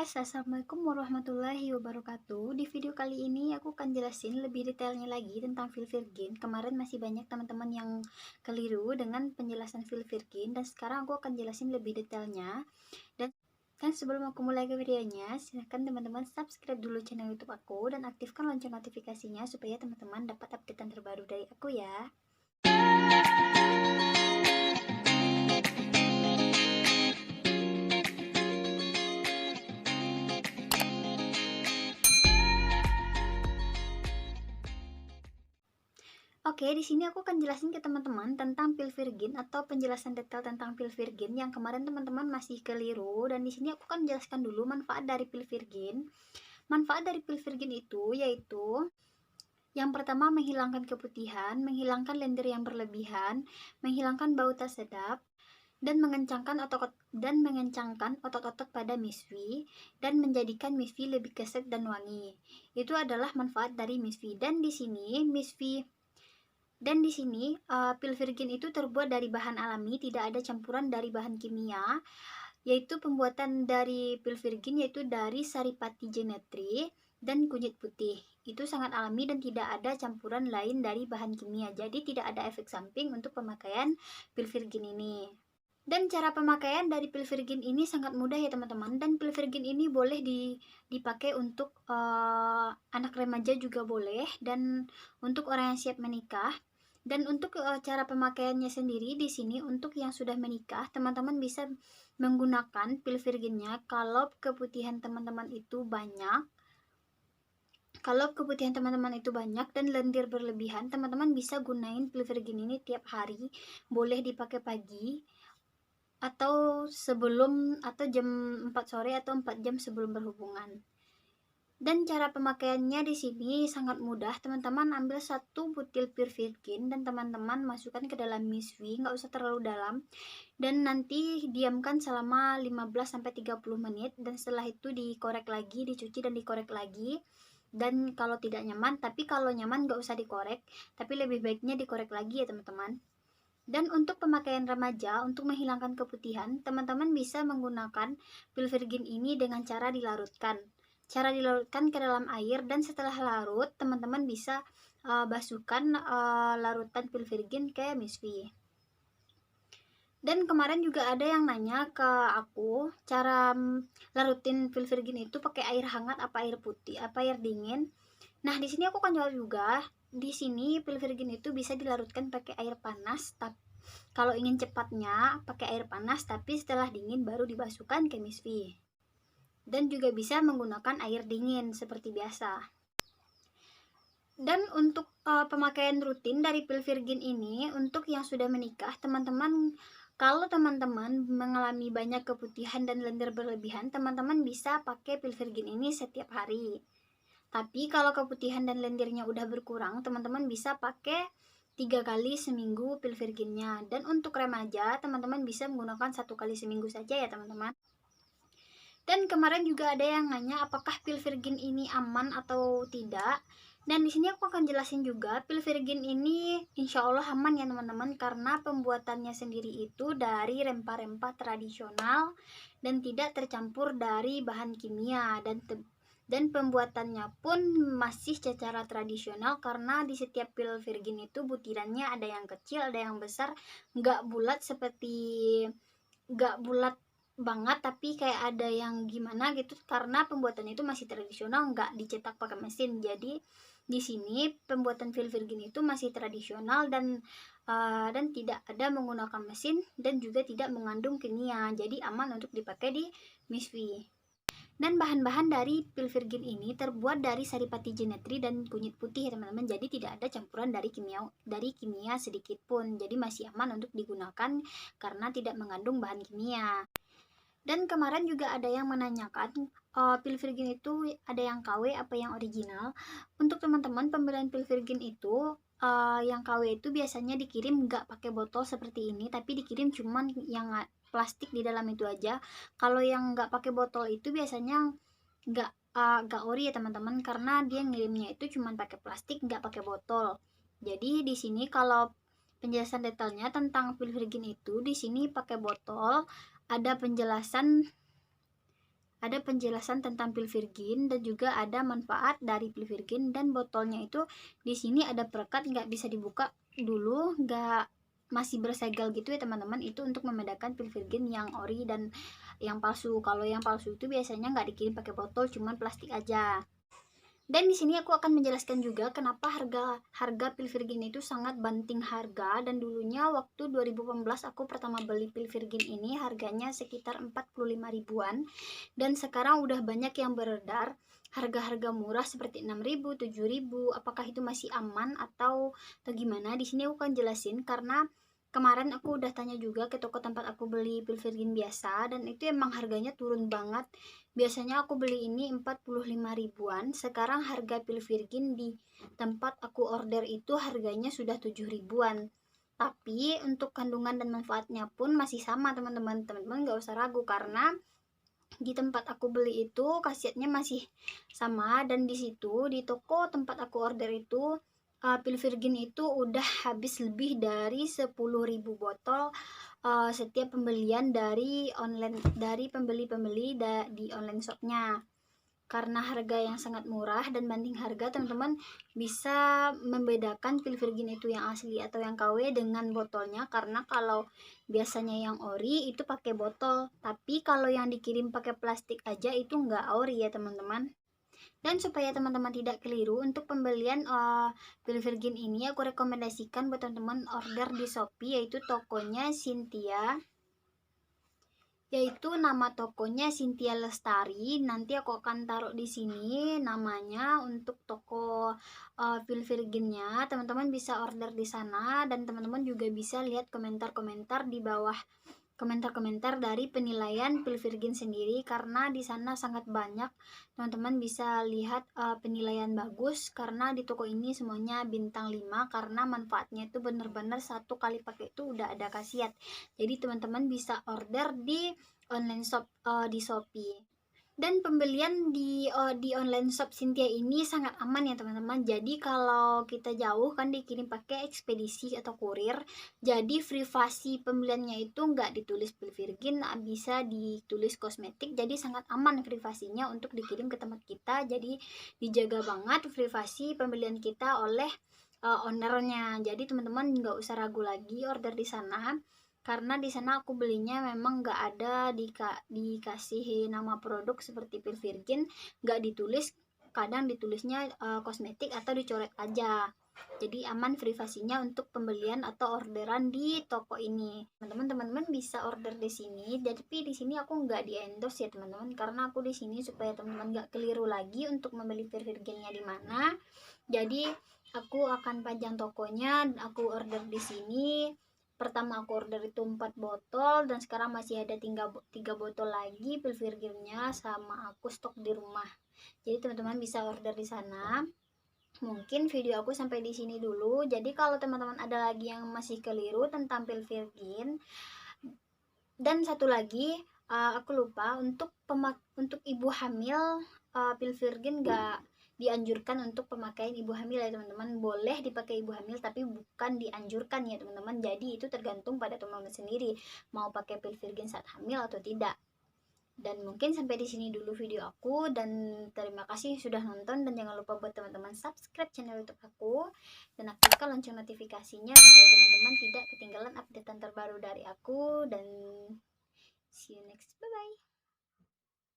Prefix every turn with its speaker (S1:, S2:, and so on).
S1: guys, assalamualaikum warahmatullahi wabarakatuh. Di video kali ini aku akan jelasin lebih detailnya lagi tentang Filvirgin. Kemarin masih banyak teman-teman yang keliru dengan penjelasan Filvirgin, dan sekarang aku akan jelasin lebih detailnya. Dan sebelum aku mulai ke videonya, silahkan teman-teman subscribe dulu channel YouTube aku dan aktifkan lonceng notifikasinya supaya teman-teman dapat updatean terbaru dari aku ya. Oke, di sini aku akan jelasin ke teman-teman tentang Filvirgin atau penjelasan detail tentang Filvirgin yang kemarin teman-teman masih keliru, dan di sini aku akan jelaskan dulu manfaat dari Filvirgin. Manfaat dari Filvirgin itu yaitu yang pertama, menghilangkan keputihan, menghilangkan lendir yang berlebihan, menghilangkan bau tak sedap, dan mengencangkan otot-otot pada miswi, dan menjadikan miswi lebih keset dan wangi. Itu adalah manfaat dari miswi. Dan di sini Filvirgin itu terbuat dari bahan alami, tidak ada campuran dari bahan kimia. Yaitu pembuatan dari Filvirgin yaitu dari saripati genetri dan kunyit putih. Itu sangat alami dan tidak ada campuran lain dari bahan kimia. Jadi tidak ada efek samping untuk pemakaian Filvirgin ini. Dan cara pemakaian dari Filvirgin ini sangat mudah ya teman-teman. Dan Filvirgin ini boleh dipakai untuk anak remaja juga boleh, dan untuk orang yang siap menikah. Dan untuk cara pemakaiannya sendiri di sini untuk yang sudah menikah, teman-teman bisa menggunakan Filvirginnya kalau keputihan teman-teman itu banyak. Kalau keputihan teman-teman itu banyak dan lendir berlebihan, teman-teman bisa gunain Filvirgin ini tiap hari. Boleh dipakai pagi atau jam 4 sore atau 4 jam sebelum berhubungan. Dan cara pemakaiannya di sini sangat mudah. Teman-teman ambil satu butil Filvirgin dan teman-teman masukkan ke dalam miswi, nggak usah terlalu dalam. Dan nanti diamkan selama 15-30 menit, dan setelah itu dikorek lagi, dicuci dan dikorek lagi. Dan kalau tidak nyaman, tapi kalau nyaman nggak usah dikorek, tapi lebih baiknya dikorek lagi ya teman-teman. Dan untuk pemakaian remaja, untuk menghilangkan keputihan, teman-teman bisa menggunakan Filvirgin ini dengan cara dilarutkan. Cara dilarutkan ke dalam air, dan setelah larut, teman-teman bisa basuhkan larutan Filvirgin ke miswi. Dan kemarin juga ada yang nanya ke aku, cara larutin Filvirgin itu pakai air hangat apa air putih, apa air dingin. Nah, di sini aku akan jawab juga. Di sini Filvirgin itu bisa dilarutkan pakai air panas, tapi kalau ingin cepatnya pakai air panas, tapi setelah dingin baru dibasuhkan ke miswi. Dan juga bisa menggunakan air dingin seperti biasa. Dan untuk pemakaian rutin dari Filvirgin ini untuk yang sudah menikah, teman-teman, kalau teman-teman mengalami banyak keputihan dan lendir berlebihan, teman-teman bisa pakai Filvirgin ini setiap hari. Tapi kalau keputihan dan lendirnya udah berkurang, teman-teman bisa pakai 3 kali seminggu Filvirginnya. Dan untuk remaja, teman-teman bisa menggunakan 1 kali seminggu saja ya teman-teman. Dan kemarin juga ada yang nanya apakah Filvirgin ini aman atau tidak. Dan di sini aku akan jelasin juga, Filvirgin ini insya Allah aman ya teman-teman, karena pembuatannya sendiri itu dari rempah-rempah tradisional dan tidak tercampur dari bahan kimia, dan pembuatannya pun masih secara tradisional, karena di setiap Filvirgin itu butirannya ada yang kecil, ada yang besar, nggak bulat banget, tapi kayak ada yang gimana gitu, karena pembuatan itu masih tradisional, nggak dicetak pakai mesin. Jadi di sini pembuatan Filvirgin itu masih tradisional dan tidak ada menggunakan mesin dan juga tidak mengandung kimia, jadi aman untuk dipakai di miswi. Dan bahan-bahan dari Filvirgin ini terbuat dari saripati genetri dan kunyit putih ya teman-teman. Jadi tidak ada campuran dari kimia sedikit pun. Jadi masih aman untuk digunakan karena tidak mengandung bahan kimia. Dan kemarin juga ada yang menanyakan Filvirgin itu ada yang KW apa yang original. Untuk teman-teman, pembelian Filvirgin itu yang KW itu biasanya dikirim nggak pakai botol seperti ini, tapi dikirim cuman yang plastik di dalam itu aja. Kalau yang nggak pakai botol itu biasanya nggak ori ya teman-teman, karena dia ngirimnya itu cuman pakai plastik, nggak pakai botol. Jadi di sini kalau penjelasan detailnya tentang Filvirgin itu di sini pakai botol, ada ada penjelasan tentang pil Virgin dan juga ada manfaat dari pil Virgin. Dan botolnya itu di sini ada perekat, nggak bisa dibuka dulu, nggak, masih bersegel gitu ya teman-teman. Itu untuk membedakan pil Virgin yang ori dan yang palsu. Kalau yang palsu itu biasanya nggak dikirim pakai botol, cuman plastik aja. Dan di sini aku akan menjelaskan juga kenapa harga pil Virgin itu sangat banting harga. Dan dulunya waktu 2018 aku pertama beli pil Virgin ini harganya sekitar 45 ribuan. Dan sekarang udah banyak yang beredar harga-harga murah seperti 6.000, 7.000. Apakah itu masih aman atau gimana? Di sini aku akan jelasin karena kemarin aku udah tanya juga ke toko tempat aku beli pil Virgin biasa, dan itu emang harganya turun banget. Biasanya aku beli ini 45 ribuan, sekarang harga pil Virgin di tempat aku order itu harganya sudah 7 ribuan. Tapi untuk kandungan dan manfaatnya pun masih sama teman-teman. Teman-teman gak usah ragu karena di tempat aku beli itu khasiatnya masih sama. Dan di situ di toko tempat aku order itu pil Virgin itu udah habis lebih dari 10.000 botol setiap pembelian dari online, dari pembeli-pembeli di online shopnya. Karena harga yang sangat murah dan banding harga, teman-teman bisa membedakan pil Virgin itu yang asli atau yang KW dengan botolnya. Karena kalau biasanya yang ori itu pakai botol, tapi kalau yang dikirim pakai plastik aja itu nggak ori ya teman-teman. Dan supaya teman-teman tidak keliru untuk pembelian pil Virgin ini, aku rekomendasikan buat teman-teman order di Shopee, yaitu tokonya Cynthia, yaitu nama tokonya Cynthia Lestari. Nanti aku akan taruh di sini namanya untuk toko pil Virginnya. Teman-teman bisa order di sana dan teman-teman juga bisa lihat komentar-komentar di bawah, komentar-komentar dari penilaian pil Virgin sendiri, karena di sana sangat banyak. Teman-teman bisa lihat penilaian bagus karena di toko ini semuanya bintang 5 karena manfaatnya itu benar-benar satu kali pakai itu udah ada khasiat. Jadi teman-teman bisa order di online shop di Shopee. Dan pembelian di online shop Cynthia ini sangat aman ya teman-teman. Jadi kalau kita jauh kan dikirim pakai ekspedisi atau kurir, jadi privasi pembeliannya itu nggak ditulis pil Virgin, bisa ditulis kosmetik. Jadi sangat aman privasinya untuk dikirim ke tempat kita. Jadi dijaga banget privasi pembelian kita oleh ownernya. Jadi teman-teman nggak usah ragu lagi order di sana, karena di sana aku belinya memang nggak ada dikasih nama produk seperti pil Virgin, nggak ditulis, kadang ditulisnya kosmetik atau dicoret aja. Jadi aman privasinya untuk pembelian atau orderan di toko ini. Teman-teman bisa order di sini. Tapi di sini aku nggak di endorse ya teman-teman, karena aku di sini supaya teman-teman nggak keliru lagi untuk membeli pil Virginnya di mana. Jadi aku akan panjang tokonya, aku order di sini. Pertama aku order itu 4 botol dan sekarang masih ada 3 botol lagi pil Virginnya sama aku stok di rumah. Jadi teman-teman bisa order di sana. Mungkin video aku sampai di sini dulu. Jadi kalau teman-teman ada lagi yang masih keliru tentang pil Virgin, dan satu lagi aku lupa, untuk ibu hamil pil Virgin gak dianjurkan untuk pemakaian ibu hamil ya teman-teman. Boleh dipakai ibu hamil tapi bukan dianjurkan ya teman-teman. Jadi itu tergantung pada teman-teman sendiri mau pakai pil Virgin saat hamil atau tidak. Dan mungkin sampai di sini dulu video aku, dan terima kasih sudah nonton. Dan jangan lupa buat teman-teman subscribe channel YouTube aku dan aktifkan lonceng notifikasinya supaya teman-teman tidak ketinggalan updatean terbaru dari aku. Dan see you next, bye bye.